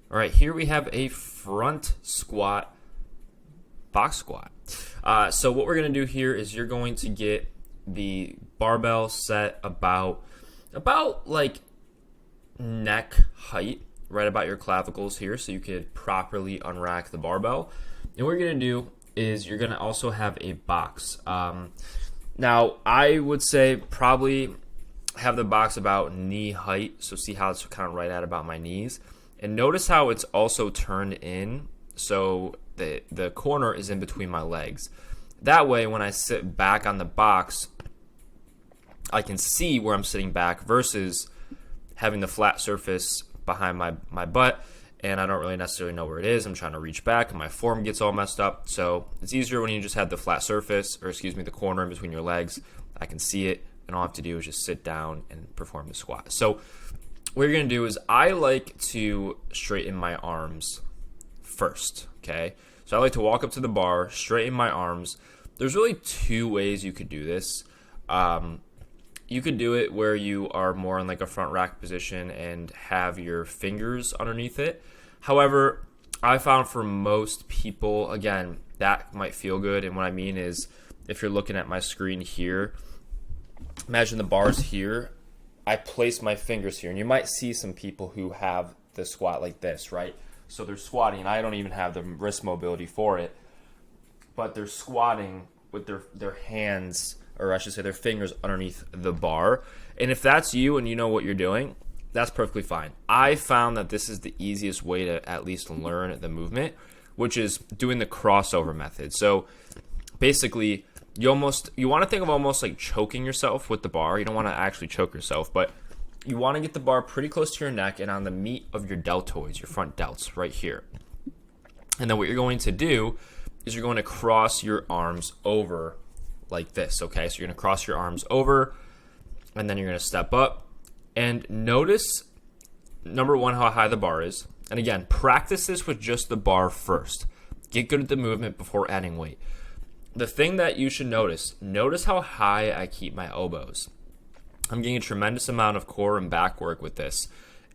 All right, here we have a front squat, box squat. So what we're going to do here is you're going to get the barbell set about like neck height, right about your clavicles here, so you could properly unrack the barbell. And what you're going to do is you're going to also have a box. Now, I would say probably have the box about knee height, so see how it's kind of right at about my knees. And notice how it's also turned in, so the corner is in between my legs. That way, when I sit back on the box, I can see where I'm sitting back versus having the flat surface behind my butt, and I don't really necessarily know where it is. I'm trying to reach back, and my form gets all messed up. So it's easier when you just have the flat surface, or excuse me, the corner in between your legs. I can see it, and all I have to do is just sit down and perform the squat. So what you're going to do is I like to straighten my arms first, okay? So I like to walk up to the bar, straighten my arms. There's really two ways you could do this. You could do it where you are more in like a front rack position and have your fingers underneath it. However, I found for most people, again, that might feel good. And what I mean is if you're looking at my screen here, imagine the bars here. I place my fingers here, and you might see some people who have the squat like this, right? So they're squatting, and I don't even have the wrist mobility for it, but they're squatting with their hands, or I should say their fingers underneath the bar. And if that's you and you know what you're doing, that's perfectly fine. I found that this is the easiest way to at least learn the movement, which is doing the crossover method. So basically, you want to think of almost like choking yourself with the bar. You don't want to actually choke yourself, but you want to get the bar pretty close to your neck and on the meat of your deltoids, your front delts right here. And then what you're going to do is you're going to cross your arms over like this, okay? So you're going to cross your arms over, and then you're going to step up. And notice, number one, how high the bar is. And again, practice this with just the bar first. Get good at the movement before adding weight. The thing that you should notice how high I keep my elbows. I'm getting a tremendous amount of core and back work with this.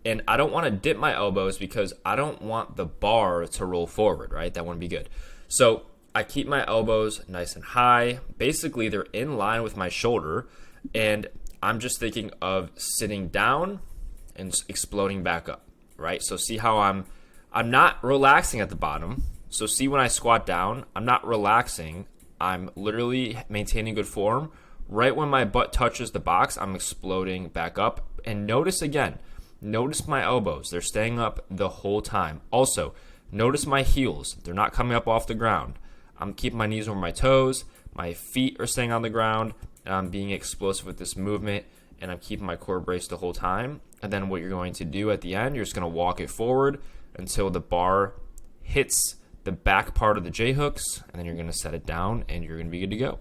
And I don't want to dip my elbows because I don't want the bar to roll forward, right? That wouldn't be good. So I keep my elbows nice and high. Basically, they're in line with my shoulder. And I'm just thinking of sitting down and exploding back up, right? So see how I'm not relaxing at the bottom. So see when I squat down, I'm not relaxing. I'm literally maintaining good form. Right when my butt touches the box, I'm exploding back up. And notice my elbows. They're staying up the whole time. Also, notice my heels. They're not coming up off the ground. I'm keeping my knees over my toes. My feet are staying on the ground. And I'm being explosive with this movement. And I'm keeping my core braced the whole time. And then what you're going to do at the end, you're just going to walk it forward until the bar hits the back part of the J-hooks, and then you're going to set it down, and you're going to be good to go.